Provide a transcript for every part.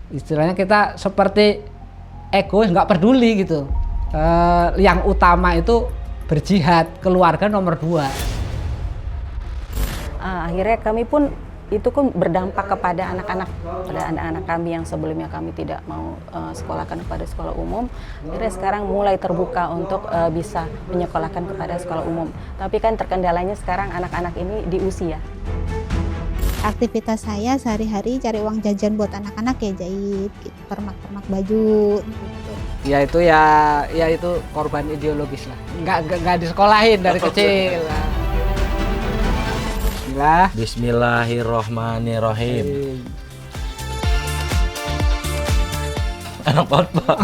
Istilahnya kita seperti egois, nggak peduli gitu. Yang utama itu berjihad, keluarga nomor 2. Akhirnya kami pun itu kan berdampak kepada anak-anak kami yang sebelumnya kami tidak mau sekolahkan kepada sekolah umum. Akhirnya sekarang mulai terbuka untuk bisa menyekolahkan kepada sekolah umum. Tapi kan terkendalanya sekarang anak-anak ini di usia. Aktivitas saya sehari-hari cari uang jajan buat anak-anak ya, jahit, gitu, permak-permak baju gitu. Ya itu korban ideologis lah. Nggak disekolahin dari kecil. Bismillahirrohmanirrohim. Enak banget, Pak.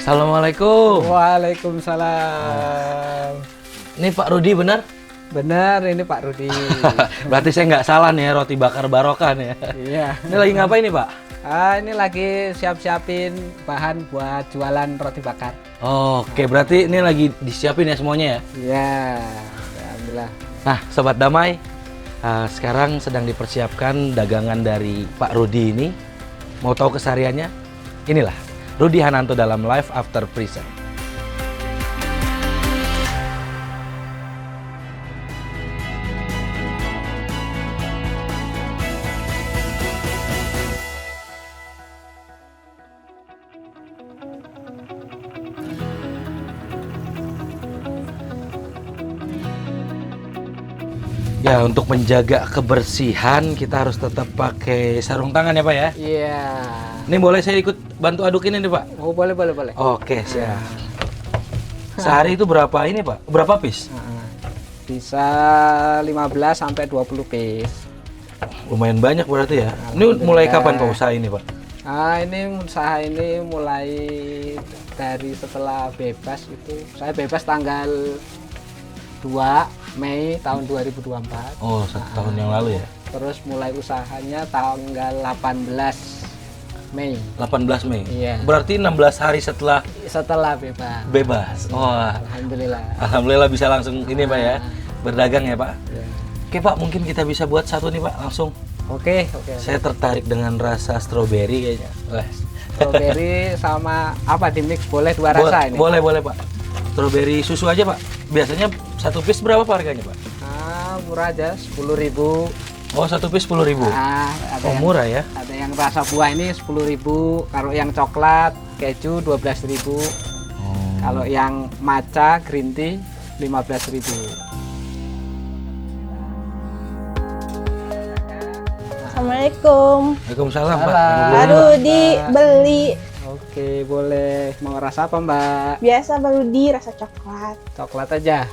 Assalamualaikum. Waalaikumsalam. Ini Pak Rudi benar? Benar, ini Pak Rudi. Berarti saya nggak salah nih ya, roti bakar barokah nih ya. Iya. Ini lagi ngapain nih Pak? Ini lagi siap-siapin bahan buat jualan roti bakar. Oke, berarti ini lagi disiapin ya semuanya ya? Iya, alhamdulillah. Nah, Sobat Damai, sekarang sedang dipersiapkan dagangan dari Pak Rudi ini. Mau tahu kesehariannya? Inilah Rudi Hananto dalam Live After Prison. Ya, untuk menjaga kebersihan kita harus tetap pakai sarung tangan ya Pak ya? Iya. Ini boleh saya ikut bantu aduk ini nih Pak? Oh, boleh. Oke, siap. Sehari itu berapa ini Pak? Berapa piece? Bisa 15 sampai 20 piece. Lumayan banyak berarti ya. Ini mulai kapan Pak usaha ini Pak? Ini usaha ini mulai dari setelah bebas itu. Saya bebas tanggal 2 Mei tahun 2024. Oh, 1 tahun yang lalu ya? Terus mulai usahanya tanggal 18 Mei. 18 Mei? Iya. Berarti 16 hari setelah bebas. bebas? Wah, Alhamdulillah. Alhamdulillah bisa langsung ini Pak ya? Berdagang ya Pak? Ya. Oke Pak, mungkin kita bisa buat satu nih Pak, langsung. Oke. Saya tertarik dengan rasa stroberi kayaknya. Wah. Strawberry sama apa di mix boleh dua rasa ini? Boleh Pak. Strawberry susu aja Pak. Biasanya satu piece berapa Pak harganya Pak? Murah aja, 10.000. Oh, satu piece 10.000. Ada Oh, yang, murah ya? Ada yang rasa buah ini 10.000. Kalau yang coklat, keju 12.000. Kalau yang matcha, green tea 15.000. Assalamualaikum. Waalaikumsalam Pak. Salam. Pak Rudi beli Oke, boleh. Mau rasa apa Mbak? biasa Pak Rudi rasa coklat. Coklat aja.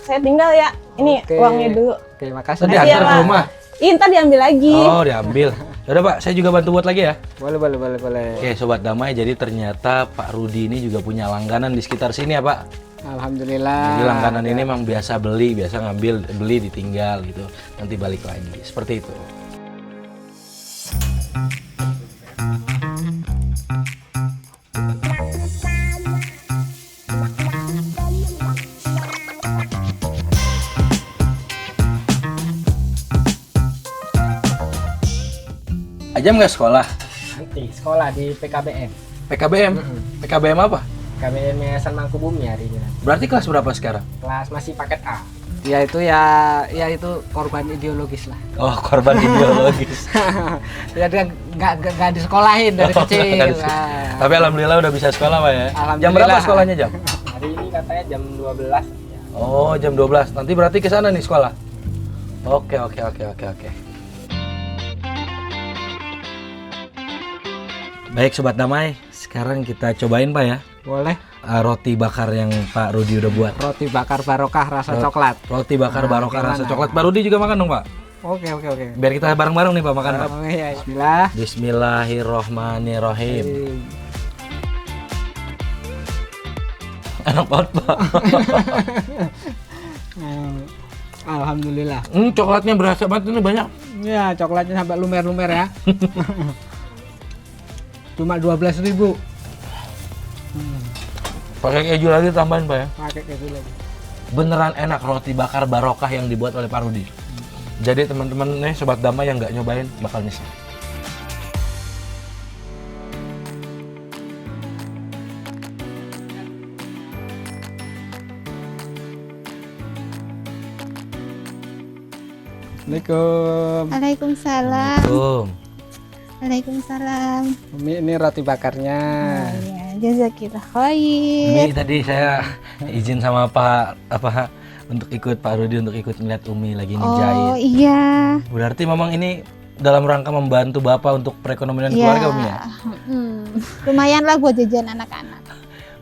Saya tinggal ya. Ini Oke. uangnya dulu. Oke, makasih. Tadi Makasih ya, antar ke Pak. rumah. Ih, ntar diambil lagi. Oh, diambil. Yaudah Pak, saya juga bantu buat lagi ya. Boleh. Oke, Sobat Damai, jadi ternyata Pak Rudi ini juga punya langganan di sekitar sini ya Pak. Alhamdulillah. Jadi langganan ini memang biasa ngambil, beli, ditinggal gitu. Nanti balik lagi, seperti itu. Ajam nggak sekolah? Nanti sekolah di PKBM. PKBM? PKBM apa? PKBM Yayasan Mangkubumi harinya. Berarti kelas berapa sekarang? Kelas masih paket A. Ya itu korban ideologis lah. Oh, korban ideologis. Ya dia nggak disekolahin dari kecil. Nah. Tapi alhamdulillah udah bisa sekolah Pak ya. Alhamdulillah. Jam berapa sekolahnya jam? Hari ini katanya jam 12. Oh, jam 12. Nanti berarti ke sana nih sekolah. Oke. Baik Sobat Damai, sekarang kita cobain Pak ya. Boleh. Roti bakar yang Pak Rudi udah buat. Roti bakar barokah rasa coklat. Roti bakar barokah rasa gimana? coklat. Pak Rudi juga makan dong Pak. Oke. Biar kita bareng-bareng nih Pak makan Pak. Oh, iya. Bismillah. Bismillahirrohmanirrohim. Enak banget, Pak. Alhamdulillah. Coklatnya berasa banget, ini banyak. Ya, coklatnya sampai lumer-lumer ya. Cuma 12.000. Pakai keju lagi tambahin, Pak ya. Pakai keju lagi. Beneran enak roti bakar barokah yang dibuat oleh Pak Rudi. Jadi teman-teman nih sobat Damai yang nggak nyobain bakal nyesel. Assalamualaikum. Waalaikumsalam. Tuh. Waalaikumsalam. Umi, ini roti bakarnya. Oh, ya, jazakillah khair. Umi, tadi saya izin sama Pak untuk ikut Pak Rudi untuk ikut melihat Umi lagi ngejahit. Oh iya. Berarti memang ini dalam rangka membantu Bapak untuk perekonomian Iya. keluarga, Umi ya? Lumayan lah buat jajan anak-anak.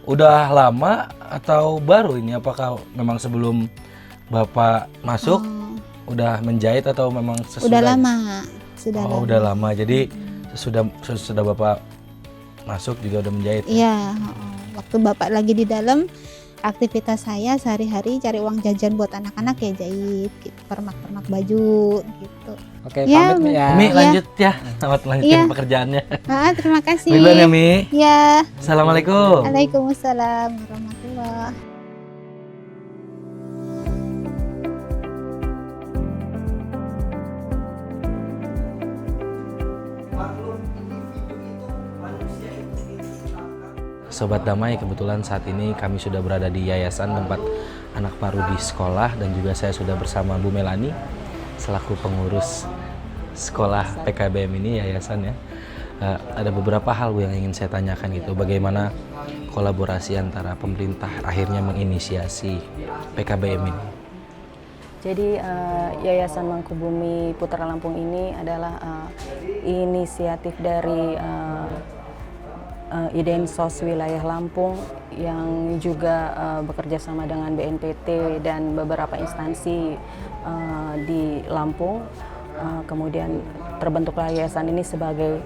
Udah lama atau baru ini? Apakah memang sebelum Bapak masuk udah menjahit atau memang sesudah? Udah lama. Sudah lama. Udah lama. Jadi sesudah Bapak masuk juga udah menjahit. Iya, waktu Bapak lagi di dalam, aktivitas saya sehari-hari cari uang jajan buat anak-anak ya jahit, gitu. Permak-permak baju gitu. Oke, Ya, pamit Mi ya. Umi Iya. lanjut ya, selamat lanjutin Iya. pekerjaannya. Terima kasih. Duluan ya Mi. Ya, Assalamualaikum. Waalaikumsalam warahmatullahi. Sobat Damai, kebetulan saat ini kami sudah berada di yayasan tempat anak Pak Rudi sekolah dan juga saya sudah bersama Bu Melani selaku pengurus sekolah PKBM ini yayasan ya. Ada beberapa hal Bu yang ingin saya tanyakan gitu, bagaimana kolaborasi antara pemerintah akhirnya menginisiasi PKBM ini. Jadi Yayasan Mangkubumi Putra Lampung ini adalah inisiatif dari Idensos Wilayah Lampung yang juga bekerja sama dengan BNPT dan beberapa instansi di Lampung. Kemudian terbentuklah yayasan ini sebagai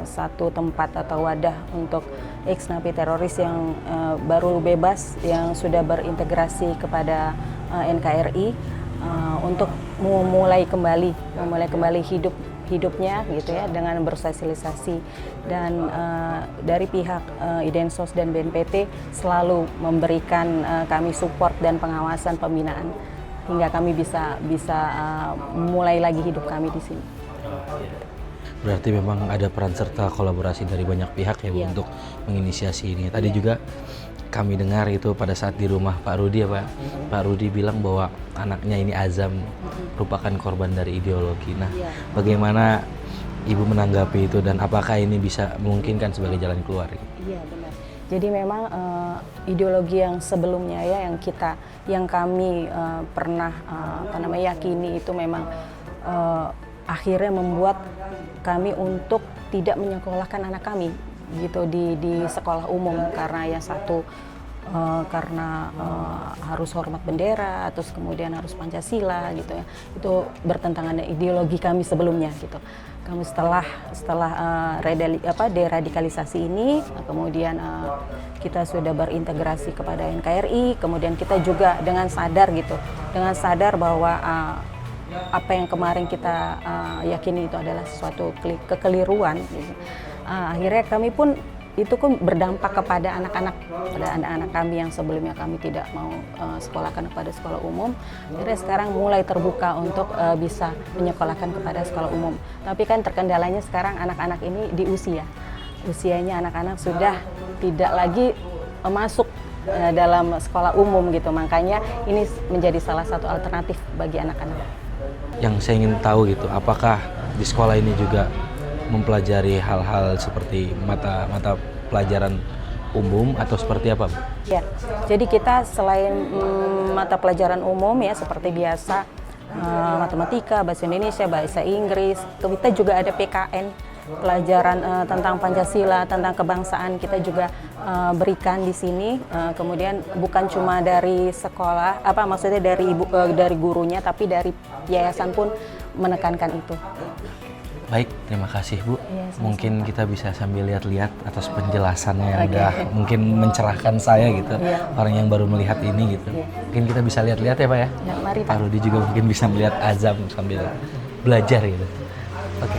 satu tempat atau wadah untuk ex-napi teroris yang baru bebas, yang sudah berintegrasi kepada NKRI untuk memulai kembali hidupnya gitu ya, dengan bersosialisasi. Dan dari pihak Idensos dan BNPT selalu memberikan kami support dan pengawasan pembinaan hingga kami bisa mulai lagi hidup kami di sini. Berarti memang ada peran serta kolaborasi dari banyak pihak ya Bu untuk menginisiasi ini. Tadi juga kami dengar itu pada saat di rumah Pak Rudi ya Pak. Pak Rudi bilang bahwa anaknya ini Azam merupakan korban dari ideologi. Nah, bagaimana Ibu menanggapi itu dan apakah ini bisa memungkinkan sebagai jalan keluar? Iya benar. Jadi memang ideologi yang sebelumnya ya yang kami pernah yakini itu memang akhirnya membuat kami untuk tidak menyekolahkan anak kami gitu di sekolah umum karena yang satu karena harus hormat bendera, terus kemudian harus Pancasila gitu ya. Itu bertentangan dengan ideologi kami sebelumnya gitu. Kami setelah deradikalisasi ini, kemudian kita sudah berintegrasi kepada NKRI, kemudian kita juga dengan sadar bahwa apa yang kemarin kita yakini itu adalah suatu kekeliruan. Gitu. Akhirnya kami pun itu berdampak kepada anak-anak kami yang sebelumnya kami tidak mau sekolahkan kepada sekolah umum. Akhirnya sekarang mulai terbuka untuk bisa menyekolahkan kepada sekolah umum. Tapi kan terkendalanya sekarang anak-anak ini di usianya anak-anak sudah tidak lagi masuk dalam sekolah umum gitu. Makanya ini menjadi salah satu alternatif bagi anak-anak. Yang saya ingin tahu gitu, apakah di sekolah ini juga mempelajari hal-hal seperti mata pelajaran umum atau seperti apa, Bu? Ya, jadi kita selain mata pelajaran umum ya seperti biasa matematika, bahasa Indonesia, bahasa Inggris, kita juga ada PKN, pelajaran tentang Pancasila, tentang kebangsaan kita juga berikan di sini. Kemudian bukan cuma dari sekolah, dari gurunya, tapi dari yayasan pun menekankan itu. Baik, terima kasih Bu. Iya, sama-sama, Mungkin Pak. kita bisa sambil lihat-lihat atas penjelasannya yang udah mungkin mencerahkan saya gitu. Iya. Orang yang baru melihat ini gitu. Mungkin kita bisa lihat-lihat ya Pak ya. Ya, mari Pak. Pak Rudi juga mungkin bisa melihat azam sambil belajar gitu. Oke.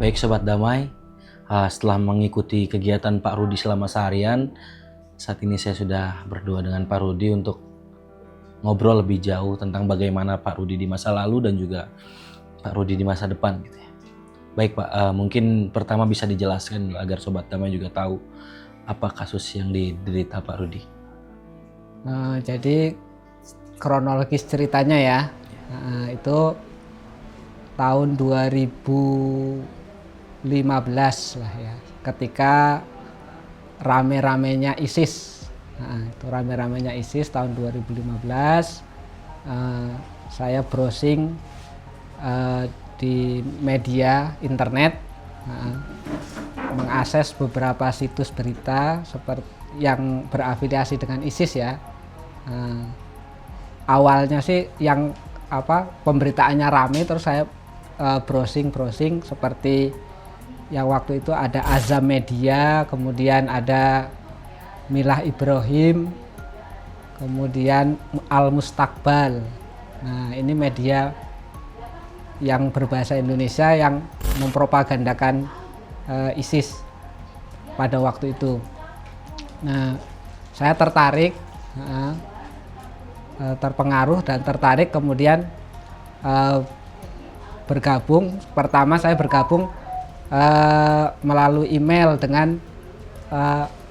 Baik Sobat Damai, setelah mengikuti kegiatan Pak Rudi selama seharian, saat ini saya sudah berdua dengan Pak Rudi untuk ngobrol lebih jauh tentang bagaimana Pak Rudi di masa lalu dan juga Pak Rudi di masa depan gitu ya. Baik Pak, mungkin pertama bisa dijelaskan agar Sobat Damai juga tahu apa kasus yang diderita Pak Rudi. Jadi kronologis ceritanya ya, itu tahun 2015 lah ya, ketika rame-ramenya ISIS. Itu rame-ramenya ISIS tahun 2015. Saya browsing di media internet, mengakses beberapa situs berita seperti yang berafiliasi dengan ISIS ya. Awalnya sih yang pemberitaannya rame, terus saya browsing seperti yang waktu itu ada Azam Media, kemudian ada Milah Ibrahim, kemudian Al Mustaqbal. Nah, ini media yang berbahasa Indonesia yang mempropagandakan ISIS pada waktu itu. Nah, saya tertarik, terpengaruh dan tertarik, kemudian bergabung. Pertama saya bergabung melalui email dengan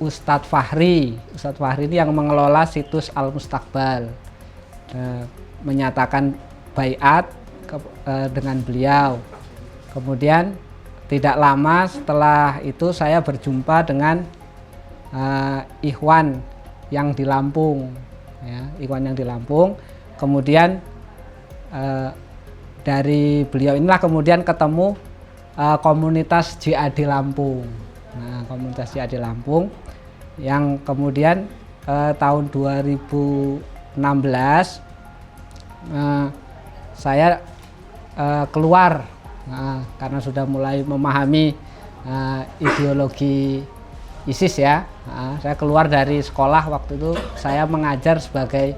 Ustadz Fahri. Ustadz Fahri ini yang mengelola situs Al Mustaqbal. Menyatakan baiat dengan beliau. Kemudian tidak lama setelah itu saya berjumpa dengan Ikhwan yang di Lampung. Ya, Ikhwan yang di Lampung. Kemudian dari beliau inilah kemudian ketemu komunitas JAD Lampung. Nah, komunitas JAD Lampung yang kemudian tahun 2016 saya keluar karena sudah mulai memahami ideologi ISIS ya. Saya keluar dari sekolah, waktu itu saya mengajar sebagai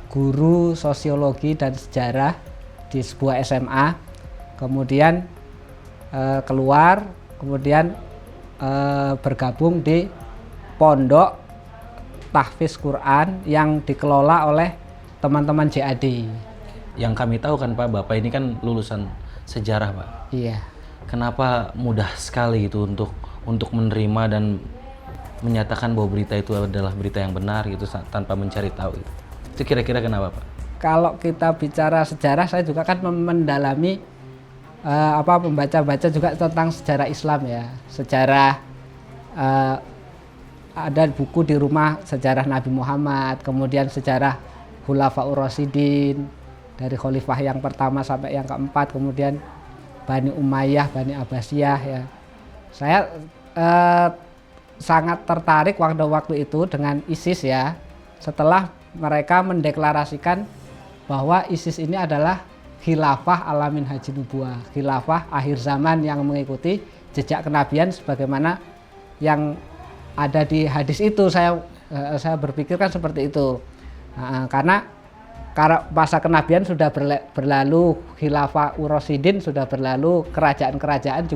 guru sosiologi dan sejarah di sebuah SMA. Kemudian keluar, kemudian bergabung di pondok tahfiz Quran yang dikelola oleh teman-teman JAD. Yang kami tahu kan Pak, Bapak ini kan lulusan sejarah Pak. Iya. Kenapa mudah sekali gitu untuk menerima dan menyatakan bahwa berita itu adalah berita yang benar gitu tanpa mencari tahu gitu. Itu kira-kira kenapa Pak? Kalau kita bicara sejarah, saya juga kan mendalami membaca-baca juga tentang sejarah Islam ya. Sejarah ada buku di rumah sejarah Nabi Muhammad, kemudian sejarah Khulafaur Rasyidin dari khalifah yang pertama sampai yang keempat, kemudian Bani Umayyah, Bani Abbasiyah ya. Saya sangat tertarik waktu itu dengan ISIS ya. Setelah mereka mendeklarasikan bahwa ISIS ini adalah khilafah alamin haji nubuwah, khilafah akhir zaman yang mengikuti jejak kenabian sebagaimana yang ada di hadis itu. Saya berpikir kan seperti itu. Karena masa kenabian sudah berlalu, khilafah Urasidin sudah berlalu, kerajaan-kerajaan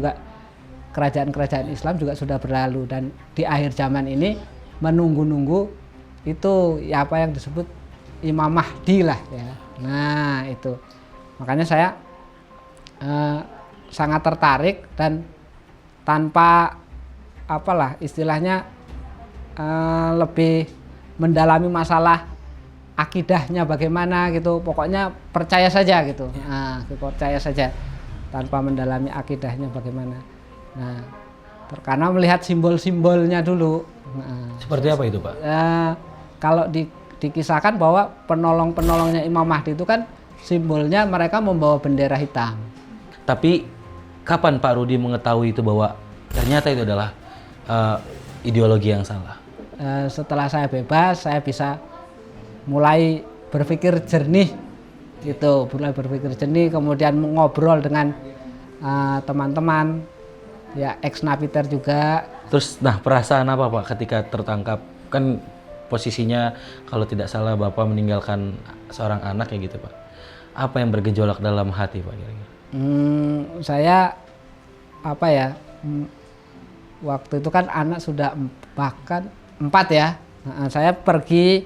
Islam juga sudah berlalu, dan di akhir zaman ini menunggu-nunggu itu ya apa yang disebut Imam Mahdi lah ya. Nah itu makanya saya sangat tertarik, dan tanpa istilahnya lebih mendalami masalah akidahnya bagaimana gitu, pokoknya percaya saja gitu. Nah, percaya saja tanpa mendalami akidahnya bagaimana. Nah, karena melihat simbol-simbolnya dulu. Nah, Seperti apa itu, Pak? kalau dikisahkan bahwa penolong-penolongnya Imam Mahdi itu kan simbolnya mereka membawa bendera hitam. Tapi kapan Pak Rudi mengetahui itu bahwa ternyata itu adalah ideologi yang salah? Setelah saya bebas, saya bisa mulai berpikir jernih gitu, kemudian ngobrol dengan teman-teman ya, ex napiter juga. Terus nah, perasaan apa Pak ketika tertangkap? Kan posisinya kalau tidak salah Bapak meninggalkan seorang anak ya gitu Pak. Apa yang bergejolak dalam hati Pak kira-kira? Saya apa ya, waktu itu kan anak sudah bahkan 4 ya. Saya pergi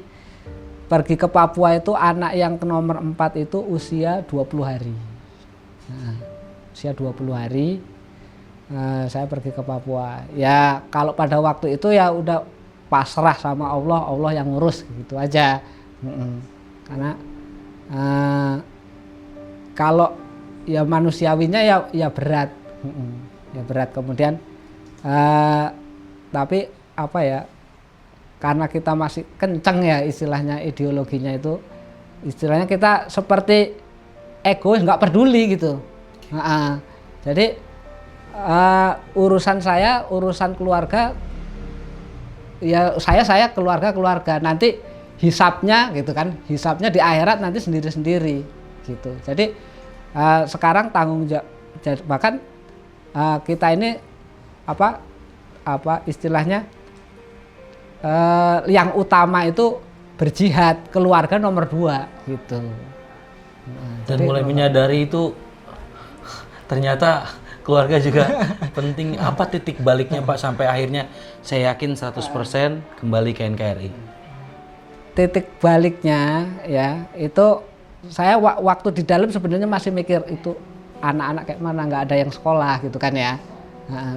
ke Papua itu, anak yang ke nomor 4 itu usia 20 hari. Usia 20 hari saya pergi ke Papua. Ya kalau pada waktu itu ya udah pasrah sama Allah, Allah yang ngurus gitu aja. Karena kalau ya manusiawinya ya berat. Ya berat. Kemudian tapi apa ya, karena kita masih kenceng ya istilahnya, ideologinya itu istilahnya kita seperti egois, nggak peduli gitu. Jadi urusan saya, urusan keluarga ya saya keluarga nanti hisapnya gitu kan, hisapnya di akhirat nanti sendiri-sendiri gitu. Jadi sekarang tanggung jawab, bahkan kita ini apa istilahnya, yang utama itu berjihad, keluarga nomor 2 gitu. Dan mulai menyadari itu ternyata keluarga juga penting. Apa titik baliknya Pak sampai akhirnya saya yakin 100% kembali ke NKRI? Titik baliknya ya itu saya waktu di dalam sebenarnya masih mikir itu anak-anak kayak mana, nggak ada yang sekolah gitu kan ya.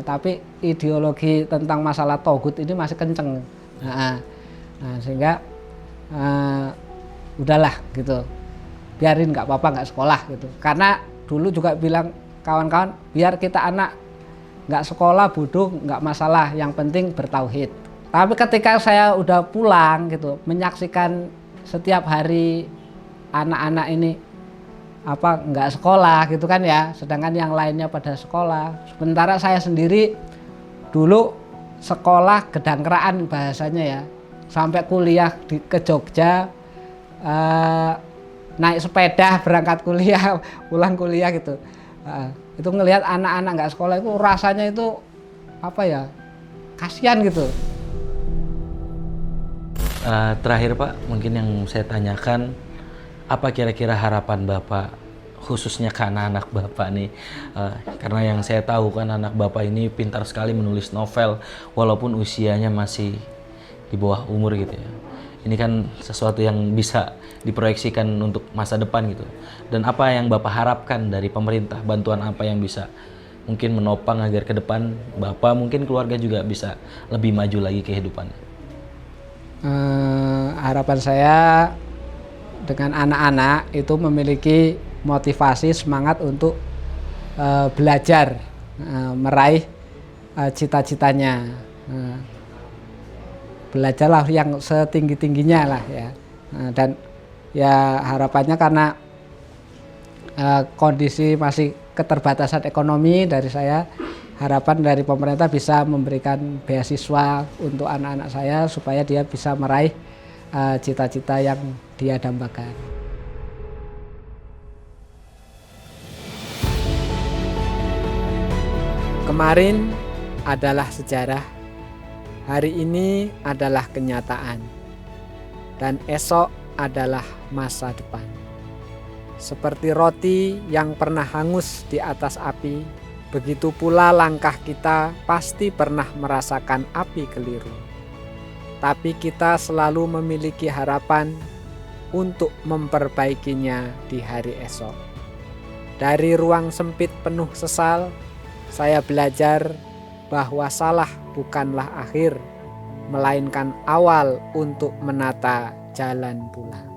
Tapi ideologi tentang masalah togut ini masih kenceng. Sehingga udahlah gitu, biarin, nggak apa-apa nggak sekolah gitu. Karena dulu juga bilang kawan-kawan, biar kita anak nggak sekolah bodoh nggak masalah, yang penting bertauhid. Tapi ketika saya udah pulang gitu, menyaksikan setiap hari anak-anak ini nggak sekolah gitu kan ya, sedangkan yang lainnya pada sekolah. Sementara saya sendiri dulu sekolah gedangkeraan bahasanya ya, sampai kuliah ke Jogja, naik sepeda berangkat kuliah, pulang kuliah gitu. Itu ngelihat anak-anak nggak sekolah itu rasanya itu apa ya, kasihan gitu. Terakhir Pak, mungkin yang saya tanyakan, apa kira-kira harapan Bapak khususnya ke anak-anak Bapak nih? Karena yang saya tahu kan anak Bapak ini pintar sekali menulis novel walaupun usianya masih di bawah umur gitu ya. Ini kan sesuatu yang bisa diproyeksikan untuk masa depan gitu. Dan apa yang Bapak harapkan dari pemerintah, bantuan apa yang bisa mungkin menopang agar ke depan Bapak mungkin keluarga juga bisa lebih maju lagi kehidupannya? Harapan saya dengan anak-anak itu memiliki motivasi, semangat untuk belajar, meraih cita-citanya. Belajarlah yang setinggi-tingginya lah ya. Dan ya harapannya karena kondisi masih keterbatasan ekonomi dari saya, harapan dari pemerintah bisa memberikan beasiswa untuk anak-anak saya supaya dia bisa meraih cita-cita yang dia dambakan. Kemarin adalah sejarah, hari ini adalah kenyataan, dan esok adalah masa depan. Seperti roti yang pernah hangus di atas api, begitu pula langkah kita pasti pernah merasakan api keliru. Tapi kita selalu memiliki harapan untuk memperbaikinya di hari esok. Dari ruang sempit penuh sesal, saya belajar bahwa salah bukanlah akhir, melainkan awal untuk menata jalan pulang.